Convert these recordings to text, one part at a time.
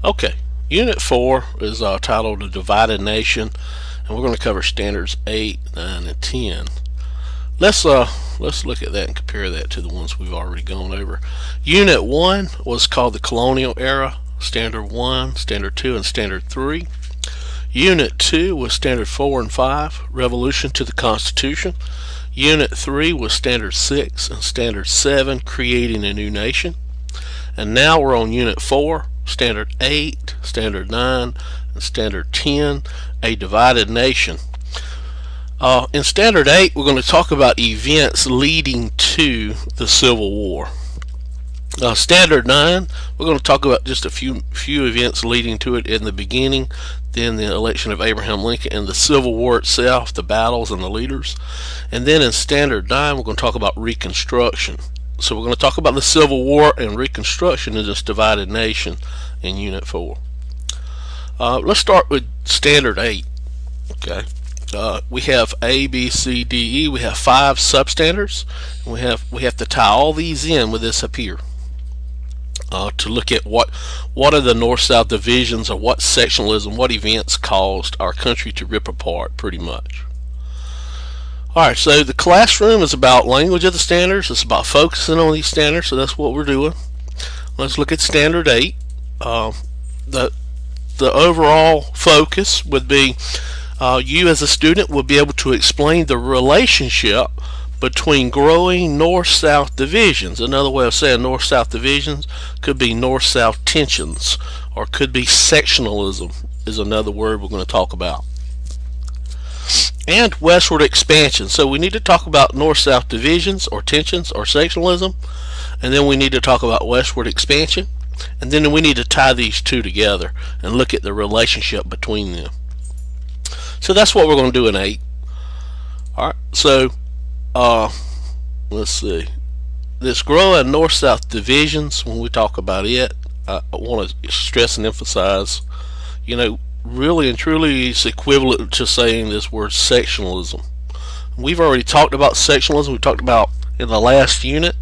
Okay, Unit 4 is titled A Divided Nation, and we're going to cover Standards 8, 9, and 10. Let's look at that and compare that to the ones we've already gone over. Unit 1 was called the Colonial Era, Standard 1, Standard 2, and Standard 3. Unit 2 was Standard 4 and 5, Revolution to the Constitution. Unit 3 was Standard 6 and Standard 7, Creating a New Nation. And now we're on Unit 4, Standard 8, Standard 9, and Standard 10, A Divided Nation. In Standard 8, we're going to talk about events leading to the Civil War. Standard 9, we're going to talk about just a few events leading to it in the beginning, then the election of Abraham Lincoln and the Civil War itself, the battles and the leaders. And then in Standard 9, we're going to talk about Reconstruction. So we're going to talk about the Civil War and Reconstruction in this divided nation in Unit 4. Let's start with Standard 8. Okay. We have A, B, C, D, E. We have 5 substandards. And we have to tie all these in with this up here to look at what are the North-South divisions, or what sectionalism, what events caused our country to rip apart, pretty much. Alright, so the classroom is about language of the standards. It's about focusing on these standards, so that's what we're doing. Let's look at Standard 8. The overall focus would be you as a student will be able to explain the relationship between growing North-South divisions. Another way of saying North-South divisions could be North-South tensions, or could be sectionalism is another word we're going to talk about. And westward expansion. So we need to talk about North-South divisions or tensions or sectionalism, and then we need to talk about westward expansion, and then we need to tie these two together and look at the relationship between them. So that's what we're going to do in 8. Alright, so let's see. This growing North-South divisions, when we talk about it, I want to stress and emphasize, really and truly it's equivalent to saying this word sectionalism. We've already talked about sectionalism. We talked about in the last unit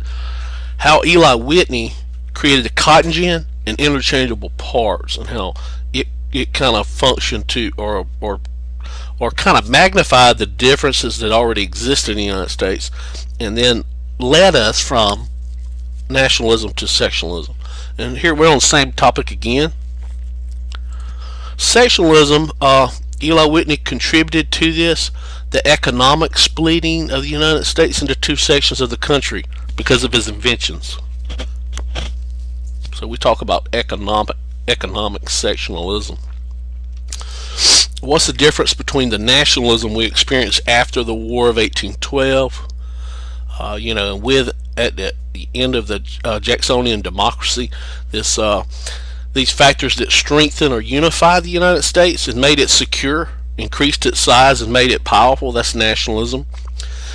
how Eli Whitney created the cotton gin and interchangeable parts, and how it kind of functioned to or kind of magnified the differences that already existed in the United States, and then led us from nationalism to sectionalism. And here we're on the same topic again. Sectionalism, Eli Whitney contributed to this, the economic splitting of the United States into 2 sections of the country because of his inventions. So we talk about economic sectionalism. What's the difference between the nationalism we experienced after the War of 1812, and with at the end of the Jacksonian democracy, these factors that strengthen or unify the United States and made it secure, increased its size, and made it powerful? That's nationalism.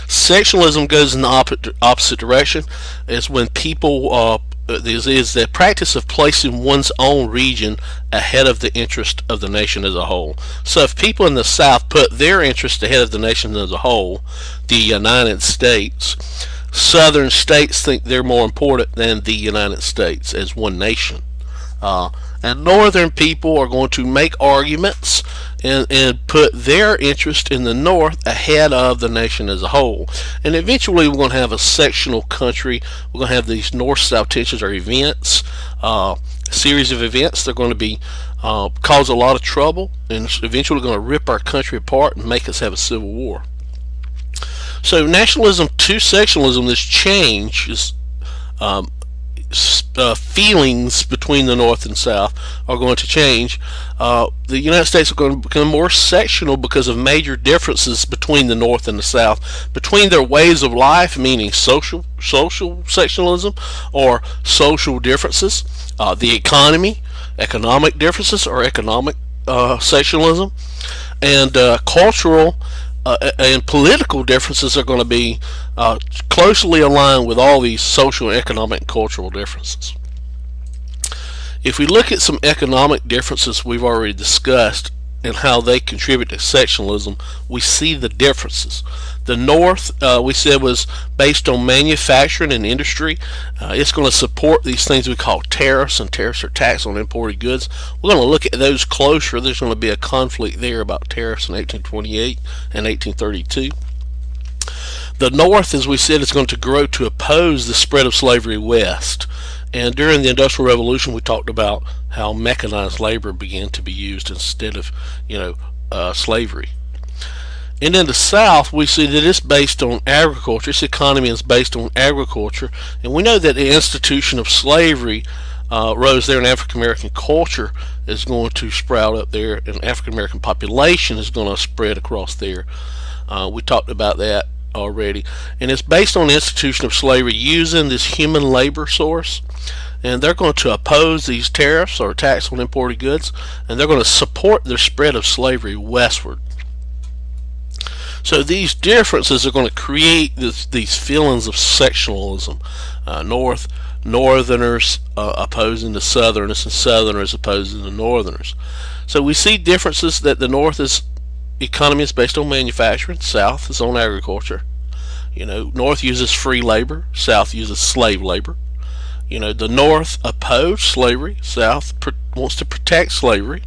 Sectionalism goes in the opposite direction. Is when people is the practice of placing one's own region ahead of the interest of the nation as a whole. So if people in the South put their interest ahead of the nation as a whole, the United States, Southern states think they're more important than the United States as one nation. And Northern people are going to make arguments and put their interest in the North ahead of the nation as a whole. And eventually we're going to have a sectional country. We're going to have these North-South tensions or events, a series of events. They're going to be cause a lot of trouble, and eventually going to rip our country apart and make us have a civil war. So nationalism to sectionalism, this change is feelings between the North and South are going to change. The United States are going to become more sectional because of major differences between the North and the South, between their ways of life, meaning social sectionalism or social differences, the economy, economic differences or economic sectionalism, and cultural and political differences are going to be closely aligned with all these social, economic, and cultural differences. If we look at some economic differences we've already discussed and how they contribute to sectionalism, we see the differences. The North, we said, was based on manufacturing and industry. It's going to support these things we call tariffs, and tariffs are tax on imported goods. We're going to look at those closer. There's going to be a conflict there about tariffs in 1828 and 1832. The North, as we said, is going to grow to oppose the spread of slavery west. And during the Industrial Revolution, we talked about how mechanized labor began to be used instead of, slavery. And in the South, we see that it's based on agriculture. Its economy is based on agriculture. And we know that the institution of slavery rose there, and African American culture is going to sprout up there, and African American population is going to spread across there. We talked about that already. And it's based on the institution of slavery using this human labor source. And they're going to oppose these tariffs or tax on imported goods, and they're going to support the spread of slavery westward. So these differences are going to create these feelings of sectionalism. Northerners opposing the Southerners, and Southerners opposing the Northerners. So we see differences that the North's economy is based on manufacturing, South is on agriculture. North uses free labor, South uses slave labor. The North opposed slavery, South wants to protect slavery.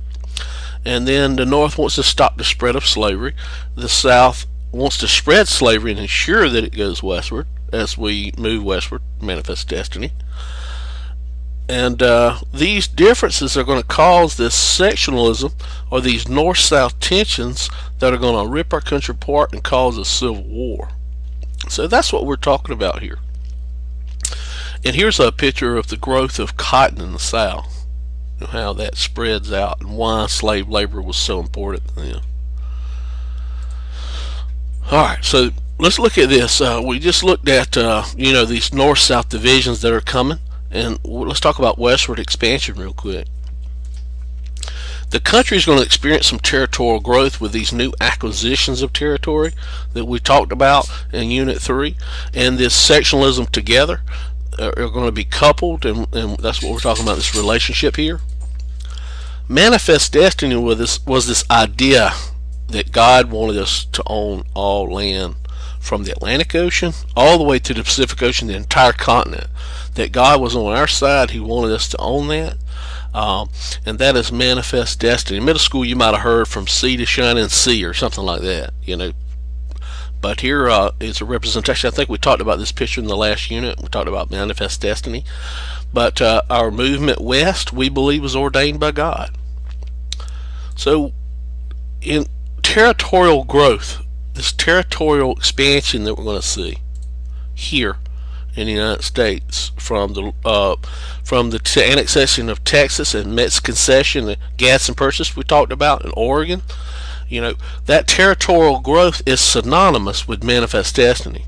And then the North wants to stop the spread of slavery. The South wants to spread slavery and ensure that it goes westward as we move westward, manifest destiny. And these differences are going to cause this sectionalism, or these north-south tensions that are going to rip our country apart and cause a civil war. So that's what we're talking about here. And here's a picture of the growth of cotton in the South, how that spreads out, and why slave labor was so important then. Alright, so let's look at this. We just looked at these north-south divisions that are coming, and let's talk about westward expansion real quick. The country is going to experience some territorial growth with these new acquisitions of territory that we talked about in Unit 3, and this sectionalism together are going to be coupled, and that's what we're talking about, this relationship here. Manifest destiny was this idea that God wanted us to own all land from the Atlantic Ocean all the way to the Pacific Ocean, the entire continent. That God was on our side. He wanted us to own that. And that is manifest destiny. In middle school, you might have heard from sea to shining sea or something like that, But here is a representation. I think we talked about this picture in the last unit. We talked about manifest destiny. But our movement west, we believe, was ordained by God. So in territorial growth, this territorial expansion that we're going to see here in the United States, from the annexation of Texas and Mexican cession, the Gadsden Purchase we talked about in Oregon, that territorial growth is synonymous with manifest destiny.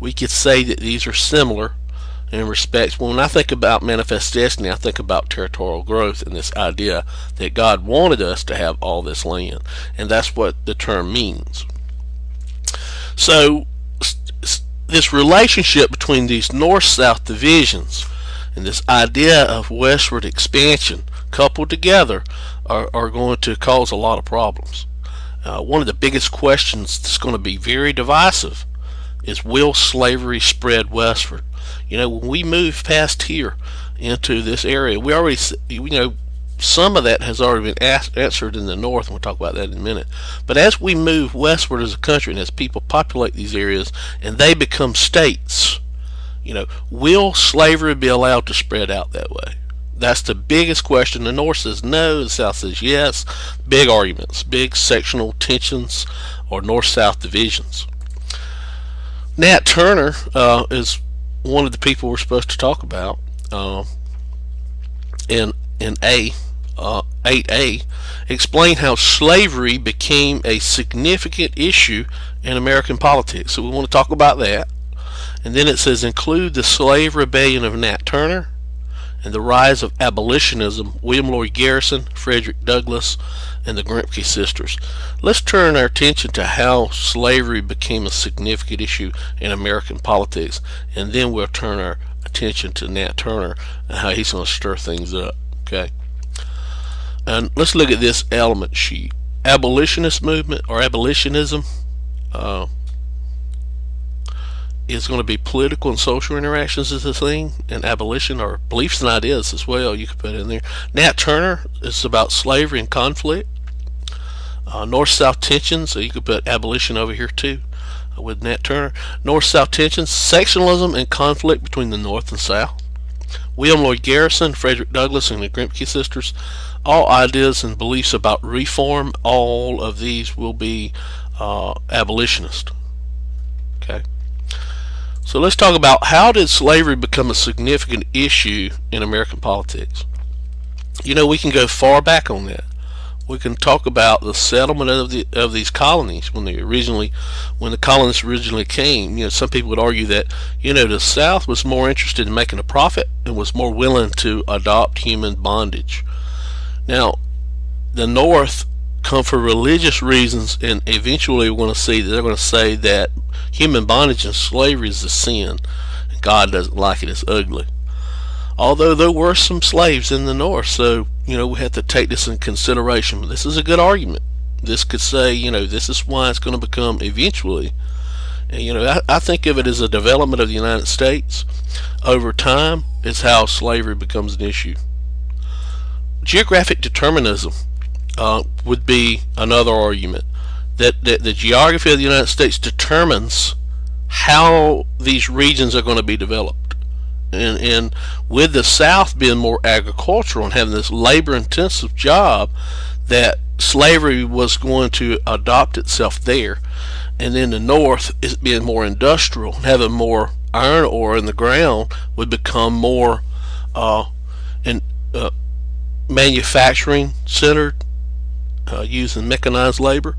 We could say that these are similar in respects. When I think about manifest destiny, I think about territorial growth and this idea that God wanted us to have all this land, and that's what the term means. So this relationship between these north-south divisions and this idea of westward expansion coupled together are going to cause a lot of problems. One of the biggest questions that's going to be very divisive is, will slavery spread westward? When we move past here into this area, we already, some of that has already been answered in the North, and we'll talk about that in a minute. But as we move westward as a country, and as people populate these areas and they become states, will slavery be allowed to spread out that way? That's the biggest question. The North says no, the South says yes. Big arguments, big sectional tensions, or north-south divisions. Nat Turner is one of the people we're supposed to talk about in 8A. Explain how slavery became a significant issue in American politics. So we want to talk about that. And then it says, include the slave rebellion of Nat Turner and the rise of abolitionism, William Lloyd Garrison, Frederick Douglass, and the Grimke sisters. Let's turn our attention to how slavery became a significant issue in American politics, and then we'll turn our attention to Nat Turner and how he's going to stir things up. Okay. And let's look at this element sheet. Abolitionist movement or abolitionism is going to be political and social interactions as a thing, and abolition or beliefs and ideas as well. You could put in there. Nat Turner is about slavery and conflict. North-South tensions, so you could put abolition over here too with Nat Turner. North-South tensions, sectionalism and conflict between the North and South. William Lloyd Garrison, Frederick Douglass, and the Grimke sisters, all ideas and beliefs about reform. All of these will be abolitionist. Okay. So let's talk about how did slavery become a significant issue in American politics. You know, we can go far back on that. We can talk about the settlement of these colonies when the colonists originally came. You know, some people would argue that, you know, the South was more interested in making a profit and was more willing to adopt human bondage. Now, the North come for religious reasons, and eventually we're going to see that they're going to say that human bondage and slavery is a sin, and God doesn't like it, it's ugly. Although there were some slaves in the North, so, you know, we have to take this in consideration. But this is a good argument. This could say, you know, this is why it's going to become eventually. And, you know, I think of it as a development of the United States over time is how slavery becomes an issue. Geographic determinism would be another argument. That the geography of the United States determines how these regions are going to be developed. And with the South being more agricultural and having this labor-intensive job, that slavery was going to adopt itself there. And then the North is being more industrial, having more iron ore in the ground, would become more manufacturing centered, using mechanized labor.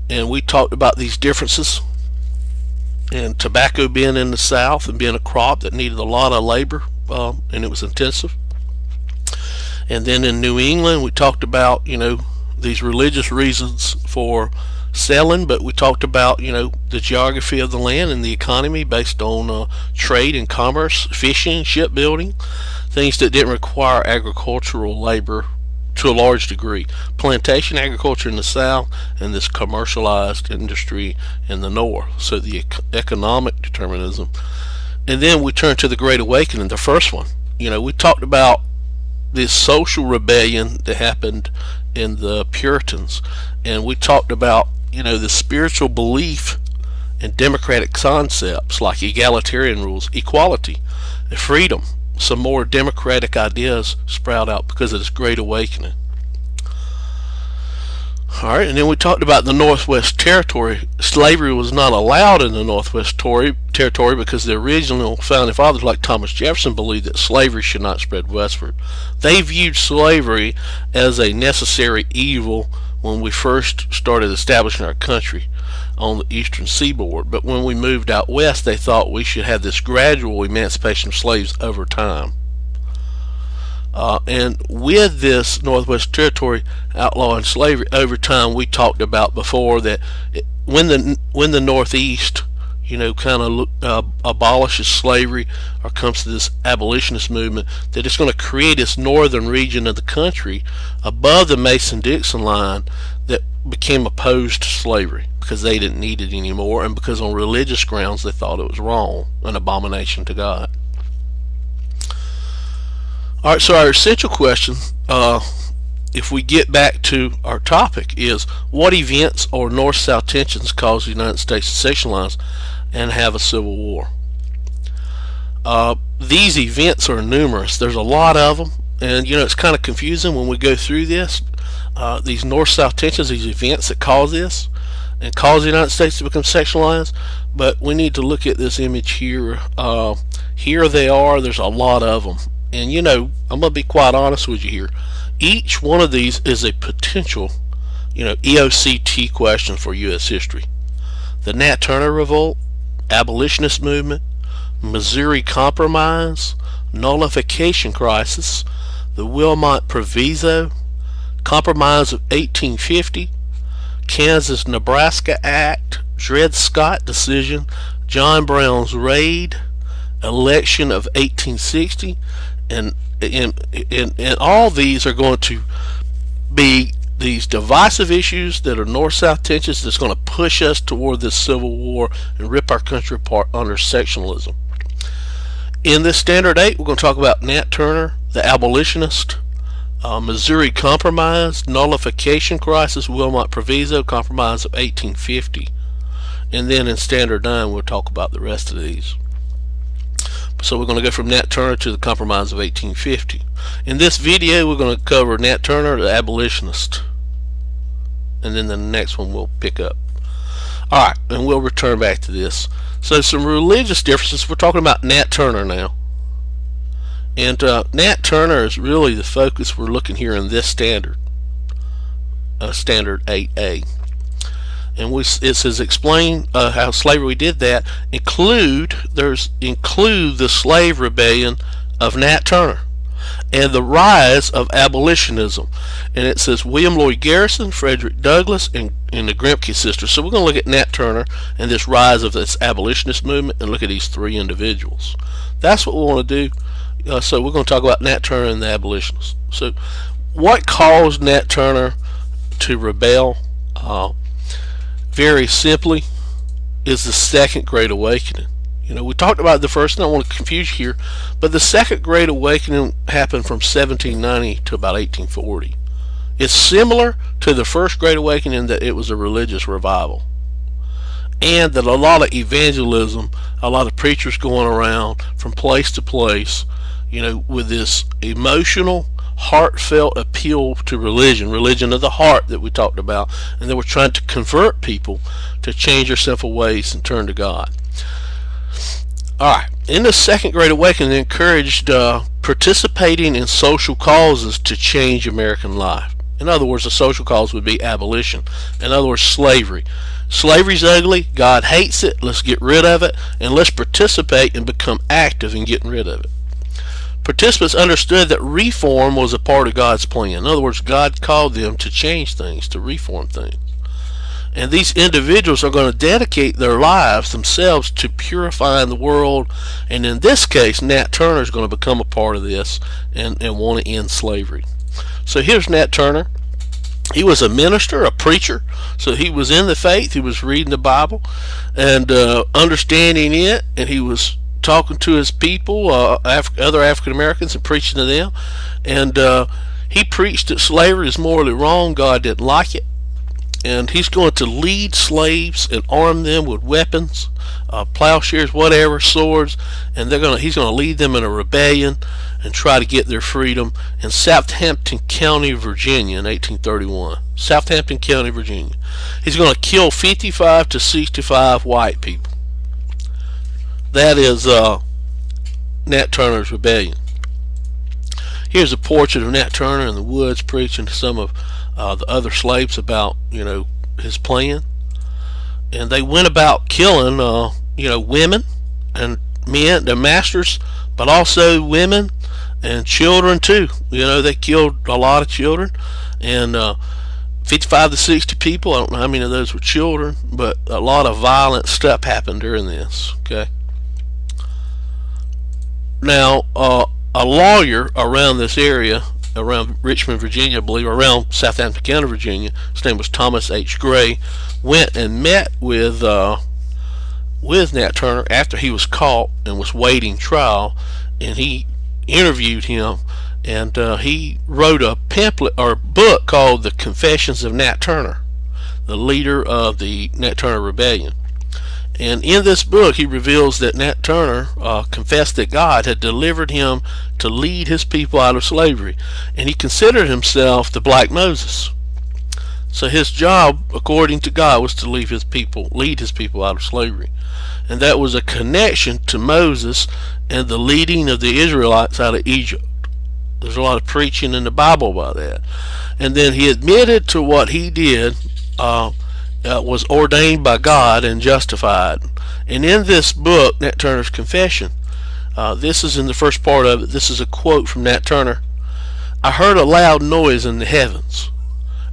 And we talked about these differences. And tobacco being in the South and being a crop that needed a lot of labor, and it was intensive. And then in New England, we talked about, you know, these religious reasons for selling, but we talked about, you know, the geography of the land and the economy based on trade and commerce, fishing, shipbuilding, things that didn't require agricultural labor to a large degree. Plantation agriculture in the South and this commercialized industry in the North. So the economic determinism. And then we turn to the Great Awakening, the first one. You know, we talked about this social rebellion that happened in the Puritans, and we talked about, you know, the spiritual belief in democratic concepts like egalitarian rules, equality, and freedom. Some more democratic ideas sprout out because of this Great Awakening. Alright, and then we talked about the Northwest Territory. Slavery was not allowed in the Northwest Territory because the original founding fathers like Thomas Jefferson believed that slavery should not spread westward. They viewed slavery as a necessary evil when we first started establishing our country on the eastern seaboard, but when we moved out west, they thought we should have this gradual emancipation of slaves over time. And with this Northwest Territory outlawing slavery over time, we talked about before that when the Northeast, you know, kind of abolishes slavery or comes to this abolitionist movement, that it's going to create this northern region of the country above the Mason-Dixon line that became opposed to slavery because they didn't need it anymore, and because on religious grounds they thought it was wrong, an abomination to God. Alright, so our essential question, if we get back to our topic, is what events or north-south tensions caused the United States to sectionalize and have a civil war? These events are numerous. There's a lot of them, and you know, it's kind of confusing when we go through this. These north-south tensions, these events that cause this and cause the United States to become sectionalized, but we need to look at this image here. Here they are. There's a lot of them. And you know, I'm going to be quite honest with you here. Each one of these is a potential, you know, EOCT question for U.S. history. The Nat Turner Revolt, Abolitionist Movement, Missouri Compromise, Nullification Crisis, the Wilmot Proviso, Compromise of 1850, Kansas-Nebraska Act, Dred Scott Decision, John Brown's Raid, Election of 1860, and all these are going to be these divisive issues that are north-south tensions that's going to push us toward this civil war and rip our country apart under sectionalism. In this Standard 8, we're going to talk about Nat Turner, the abolitionist, Missouri Compromise, Nullification Crisis, Wilmot Proviso, Compromise of 1850. And then in Standard 9, we'll talk about the rest of these. So we're going to go from Nat Turner to the Compromise of 1850. In this video, we're going to cover Nat Turner, the abolitionist. And then the next one we'll pick up. Alright, and we'll return back to this. So some religious differences. We're talking about Nat Turner now. And Nat Turner is really the focus we're looking here in this standard. Standard 8A. And it says explain how slavery did that. Include the slave rebellion of Nat Turner and the rise of abolitionism. And it says William Lloyd Garrison, Frederick Douglass, and the Grimke sisters. So we're going to look at Nat Turner and this rise of this abolitionist movement and look at these three individuals. That's what we want to do. So we're going to talk about Nat Turner and the abolitionists. So what caused Nat Turner to rebel? Very simply, is the Second Great Awakening. You know, we talked about the first, and I don't want to confuse you here, but the Second Great Awakening happened from 1790 to about 1840. It's similar to the First Great Awakening in that it was a religious revival, and that a lot of evangelism, a lot of preachers going around from place to place, you know, with this emotional, heartfelt appeal to religion of the heart that we talked about, and they were trying to convert people to change their sinful ways and turn to God. Alright, in the Second Great Awakening, they encouraged participating in social causes to change American life. In other words, the social cause would be abolition. In other words, slavery. Slavery's ugly, God hates it, let's get rid of it, and let's participate and become active in getting rid of it. Participants understood that reform was a part of God's plan. In other words, God called them to change things, to reform things. And these individuals are going to dedicate their lives themselves to purifying the world. And in this case, Nat Turner is going to become a part of this and want to end slavery. So here's Nat Turner. He was a minister, a preacher. So he was in the faith. He was reading the Bible and understanding it. And he was talking to his people, other African Americans, and preaching to them. And he preached that slavery is morally wrong. God didn't like it. And he's going to lead slaves and arm them with weapons, plowshares, whatever, swords, and he's going to lead them in a rebellion and try to get their freedom in Southampton County, Virginia in 1831. Southampton County, Virginia. He's going to kill 55 to 65 white people. That is Nat Turner's rebellion. Here's a portrait of Nat Turner in the woods preaching to some of the other slaves about, you know, his plan. And they went about killing, you know, women and men, their masters, but also women and children too. You know, they killed a lot of children, and 55 to 60 people. I don't know how many of those were children, but a lot of violent stuff happened during this. Okay. Now, a lawyer around this area, around Richmond, Virginia, I believe, around Southampton County, Virginia, his name was Thomas H. Gray, went and met with Nat Turner after he was caught and was waiting trial, and he interviewed him, and he wrote a pamphlet or book called The Confessions of Nat Turner, the leader of the Nat Turner Rebellion. And in this book, he reveals that Nat Turner confessed that God had delivered him to lead his people out of slavery, and he considered himself the Black Moses. So his job, according to God, was to lead his people out of slavery, and that was a connection to Moses and the leading of the Israelites out of Egypt. There's a lot of preaching in the Bible about that. And then he admitted to what he did was ordained by God and justified. And in this book, Nat Turner's Confession, this is in the first part of it. This is a quote from Nat Turner. I heard a loud noise in the heavens,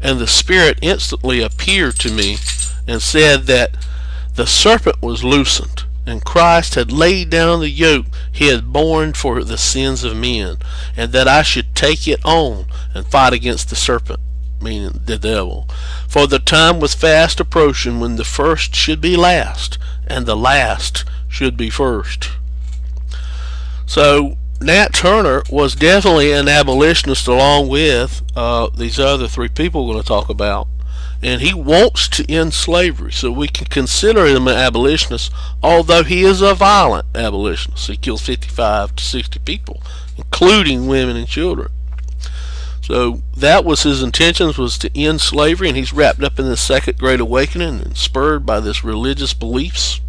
and the Spirit instantly appeared to me and said that the serpent was loosened, and Christ had laid down the yoke he had borne for the sins of men, and that I should take it on and fight against the serpent. meaning the devil. For the time was fast approaching when the first should be last, and the last should be first. So Nat Turner was definitely an abolitionist, along with these other three people we're going to talk about. And he wants to end slavery, so we can consider him an abolitionist, although he is a violent abolitionist. He kills 55 to 60 people, including women and children. So that was his intentions, was to end slavery, and he's wrapped up in the Second Great Awakening and spurred by this religious beliefs.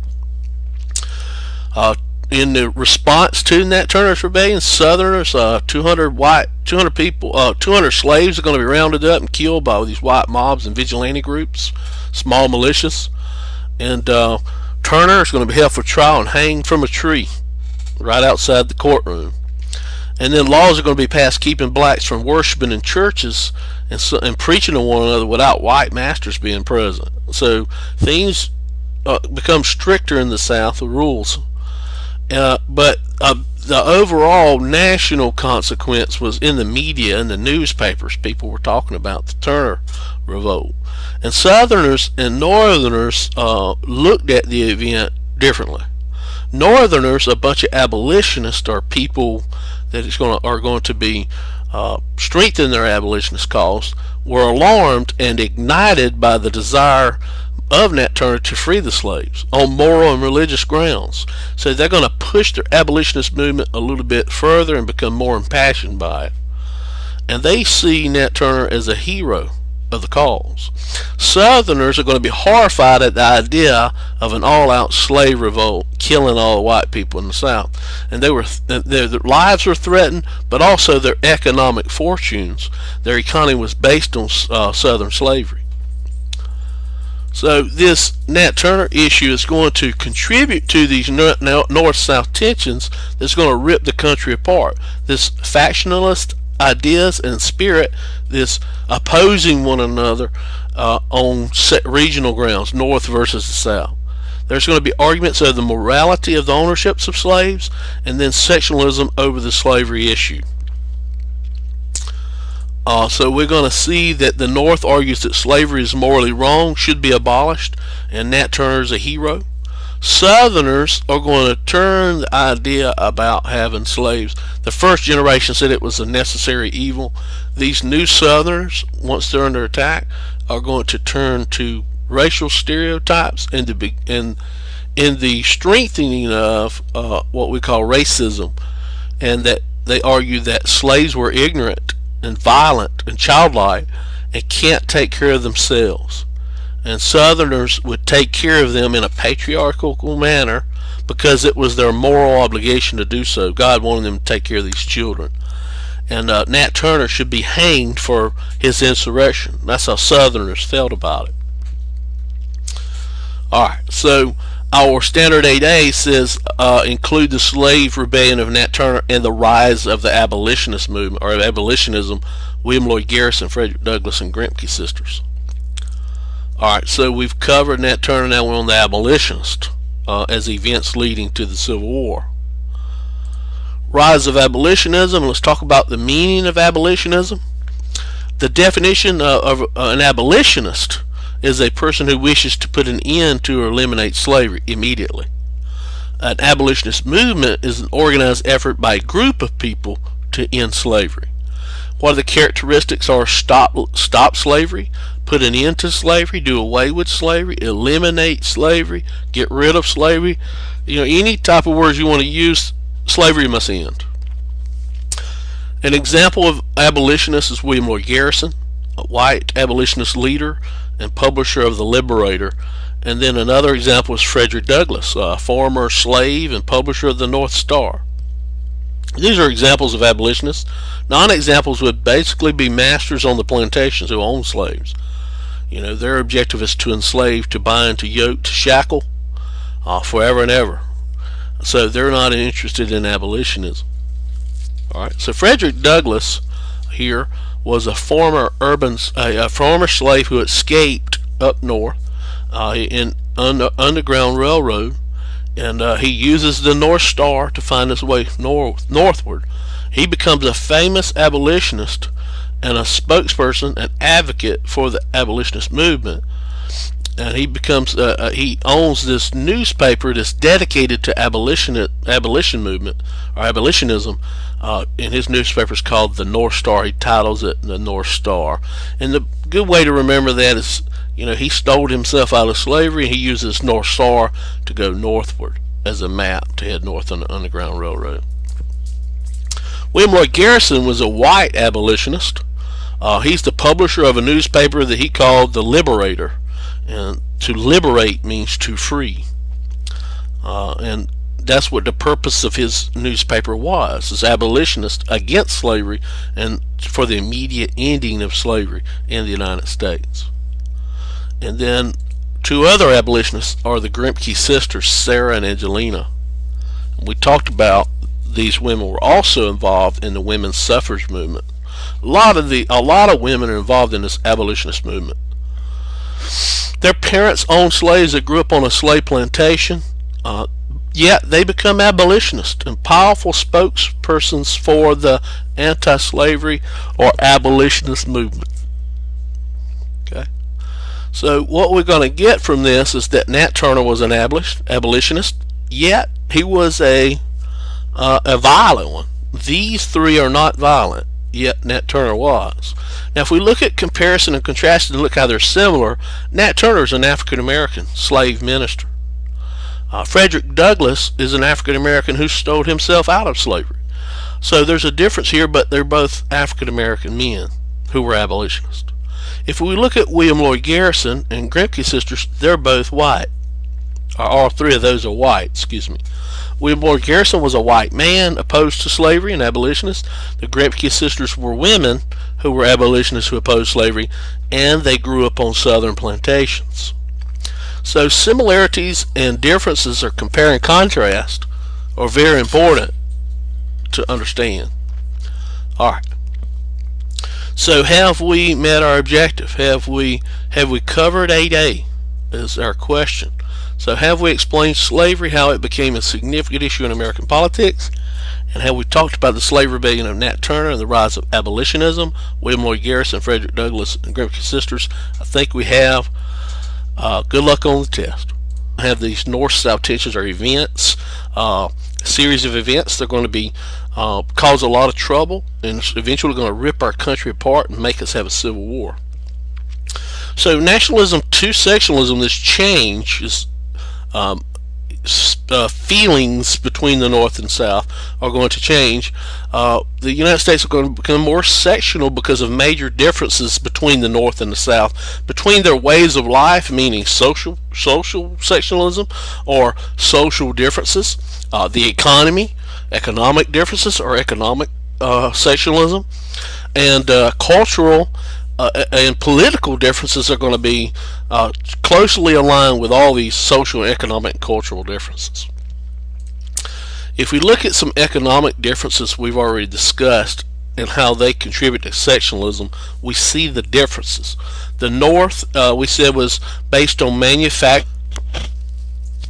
In the response to Nat Turner's rebellion, Southerners, 200 slaves are going to be rounded up and killed by these white mobs and vigilante groups, small militias. And Turner is going to be held for trial and hanged from a tree right outside the courtroom. And then laws are going to be passed keeping blacks from worshiping in churches and preaching to one another without white masters being present. So things become stricter in the South, the rules. But the overall national consequence was in the media and the newspapers. People were talking about the Turner Revolt. And Southerners and Northerners looked at the event differently. Northerners, a bunch of abolitionists, are people that are going to be strengthen their abolitionist cause, were alarmed and ignited by the desire of Nat Turner to free the slaves on moral and religious grounds. So they're going to push their abolitionist movement a little bit further and become more impassioned by it. And they see Nat Turner as a hero of the cause. Southerners are going to be horrified at the idea of an all-out slave revolt killing all the white people in the South. And their lives were threatened, but also their economic fortunes. Their economy was based on Southern slavery. So this Nat Turner issue is going to contribute to these north-south tensions that's going to rip the country apart. This factionalist ideas and spirit, this opposing one another on regional grounds, north versus the south. There's going to be arguments over the morality of the ownerships of slaves, and then sectionalism over the slavery issue. So we're going to see that the North argues that slavery is morally wrong, should be abolished, and Nat Turner is a hero. Southerners are going to turn the idea about having slaves. The first generation said it was a necessary evil. These new Southerners, once they're under attack, are going to turn to racial stereotypes and in the strengthening of what we call racism, and that they argue that slaves were ignorant and violent and childlike and can't take care of themselves, and Southerners would take care of them in a patriarchal manner because it was their moral obligation to do so. God wanted them to take care of these children, and Nat Turner should be hanged for his insurrection. That's how Southerners felt about it. Alright, so our Standard 8A says include the slave rebellion of Nat Turner and the rise of the abolitionist movement, or abolitionism, William Lloyd Garrison, Frederick Douglass, and Grimke sisters. Alright, so we've covered Nat Turner. Now we're on the abolitionist as events leading to the Civil War. Rise of abolitionism. Let's talk about the meaning of abolitionism. The definition of an abolitionist is a person who wishes to put an end to or eliminate slavery immediately. An abolitionist movement is an organized effort by a group of people to end slavery. What are the characteristics? Are stop slavery, put an end to slavery, do away with slavery, eliminate slavery, get rid of slavery. Any type of words you want to use, slavery must end. An example of abolitionist is William Lloyd Garrison, a white abolitionist leader and publisher of The Liberator. And then another example is Frederick Douglass, a former slave and publisher of the North Star. These are examples of abolitionists. Non-examples would basically be masters on the plantations who own slaves. Their objective is to enslave, to bind, to yoke, to shackle forever and ever. So they're not interested in abolitionism. Alright, so Frederick Douglass here was a former slave who escaped up north in Underground Railroad, and he uses the North Star to find his way northward. He becomes a famous abolitionist and a spokesperson and advocate for the abolitionist movement. And he becomes he owns this newspaper that's dedicated to abolition movement or abolitionism. And his newspaper is called the North Star. He titles it the North Star. And the good way to remember that is, he stole himself out of slavery, and he uses North Star to go northward as a map to head north on the Underground Railroad. William Lloyd Garrison was a white abolitionist. He's the publisher of a newspaper that he called the Liberator. And to liberate means to free. And that's what the purpose of his newspaper was, as abolitionist against slavery and for the immediate ending of slavery in the United States. And then two other abolitionists are the Grimke sisters, Sarah and Angelina. We talked about these women were also involved in the women's suffrage movement. A lot of women are involved in this abolitionist movement. Their parents owned slaves that grew up on a slave plantation, yet they become abolitionists and powerful spokespersons for the anti-slavery or abolitionist movement. Okay, so what we're going to get from this is that Nat Turner was an abolitionist, yet he was a violent one. These three are not violent, yet Nat Turner was. Now if we look at comparison and contrast and look how they're similar, Nat Turner is an African American slave minister. Frederick Douglass is an African American who stole himself out of slavery. So there's a difference here, but they're both African American men who were abolitionists. If we look at William Lloyd Garrison and Grimke sisters, they're both white. All three of those are white, excuse me. William Lloyd Garrison was a white man opposed to slavery and abolitionist. The Grimke sisters were women who were abolitionists who opposed slavery, and they grew up on southern plantations. So similarities and differences, or compare and contrast, are very important to understand. Alright. So have we met our objective? Have we covered 8A is our question. So have we explained slavery, how it became a significant issue in American politics? And have we talked about the slave rebellion of Nat Turner and the rise of abolitionism, William Lloyd Garrison, Frederick Douglass, and Grimke sisters? I think we have. Good luck on the test. I have these north-south tensions or events, a series of events. They're going to be cause a lot of trouble, and eventually going to rip our country apart and make us have a civil war. So nationalism to sectionalism, this change is feelings between the North and South are going to change. The United States are going to become more sectional because of major differences between the North and the South, between their ways of life, meaning social sectionalism or social differences, the economy, economic differences or economic sectionalism, and cultural and political differences are going to be closely aligned with all these social, economic, and cultural differences. If we look at some economic differences we've already discussed and how they contribute to sectionalism, we see the differences. The North, we said, was based on manufacturing.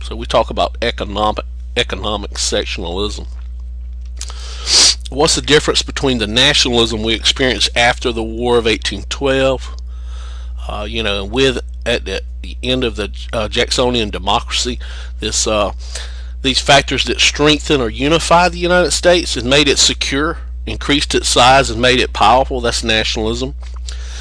So we talk about economic sectionalism. What's the difference between the nationalism we experienced after the War of 1812, with at the end of the Jacksonian democracy, these factors that strengthen or unify the United States and made it secure, increased its size, and made it powerful? That's nationalism.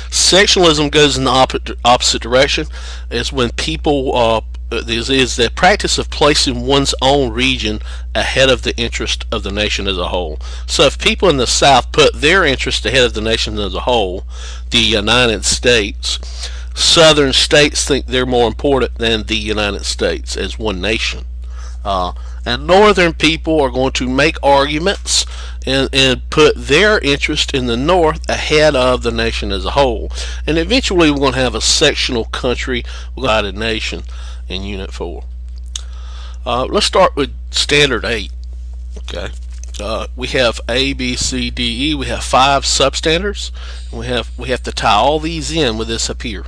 Sectionalism goes in the opposite direction. It's when people is the practice of placing one's own region ahead of the interest of the nation as a whole. So if people in the South put their interest ahead of the nation as a whole, the United States, Southern states think they're more important than the United States as one nation. And Northern people are going to make arguments and put their interest in the North ahead of the nation as a whole. And eventually we're going to have a sectional country, a divided nation in Unit 4. Let's start with Standard 8. Okay, we have A, B, C, D, E. We have 5 substandards. And we have to tie all these in with this up here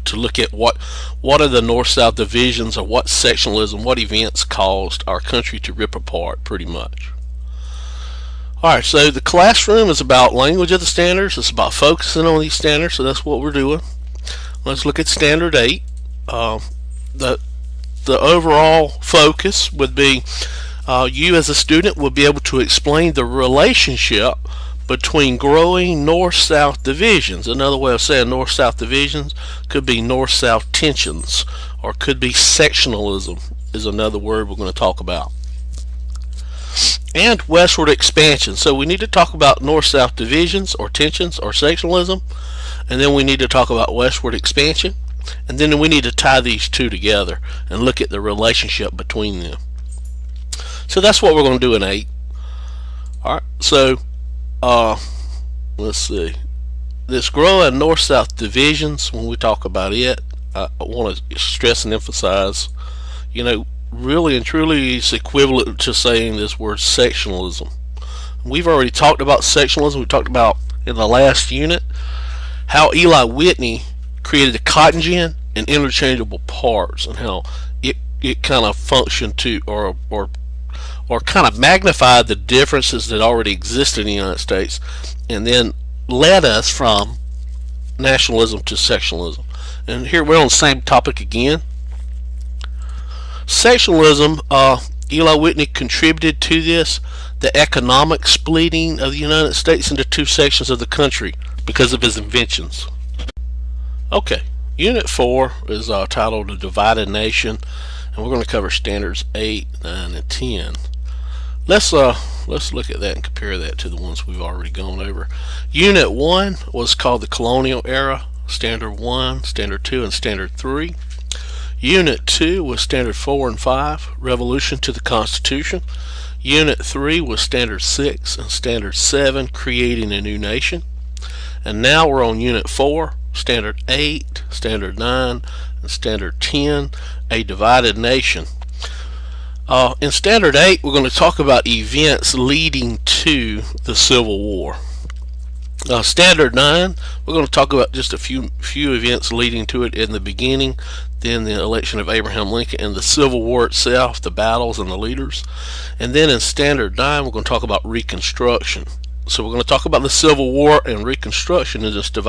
to look at what are the North-South divisions, or what sectionalism, what events caused our country to rip apart, pretty much. Alright, so the classroom is about language of the standards. It's about focusing on these standards, so that's what we're doing. Let's look at Standard 8. The overall focus would be you as a student will be able to explain the relationship between growing north-south divisions. Another way of saying north-south divisions could be north-south tensions, or could be sectionalism is another word we're going to talk about. And westward expansion. So we need to talk about north-south divisions or tensions or sectionalism, and then we need to talk about westward expansion, and then we need to tie these two together and look at the relationship between them. So that's what we're going to do in 8. Alright, so let's see. This growing north-south divisions, when we talk about it, I want to stress and emphasize, really and truly it's equivalent to saying this word sectionalism. We've already talked about sectionalism. We talked about in the last unit how Eli Whitney created a cotton gin and interchangeable parts, and how it kind of functioned to or kind of magnified the differences that already existed in the United States, and then led us from nationalism to sectionalism. And here we're on the same topic again. Sectionalism, Eli Whitney contributed to this, the economic splitting of the United States into two sections of the country because of his inventions. Okay, Unit 4 is titled A Divided Nation, and we're going to cover Standards 8, 9, and 10. Let's look at that and compare that to the ones we've already gone over. Unit 1 was called the Colonial Era, Standard 1, Standard 2, and Standard 3. Unit 2 was Standard 4 and 5, Revolution to the Constitution. Unit 3 was Standard 6 and Standard 7, Creating a New Nation. And now we're on Unit 4, Standard 8, Standard 9, and Standard 10, A Divided Nation. In Standard 8, we're going to talk about events leading to the Civil War. Standard 9, we're going to talk about just a few events leading to it in the beginning, then the election of Abraham Lincoln and the Civil War itself, the battles and the leaders. And then in Standard 9, we're going to talk about Reconstruction. So we're going to talk about the Civil War and Reconstruction in this divided.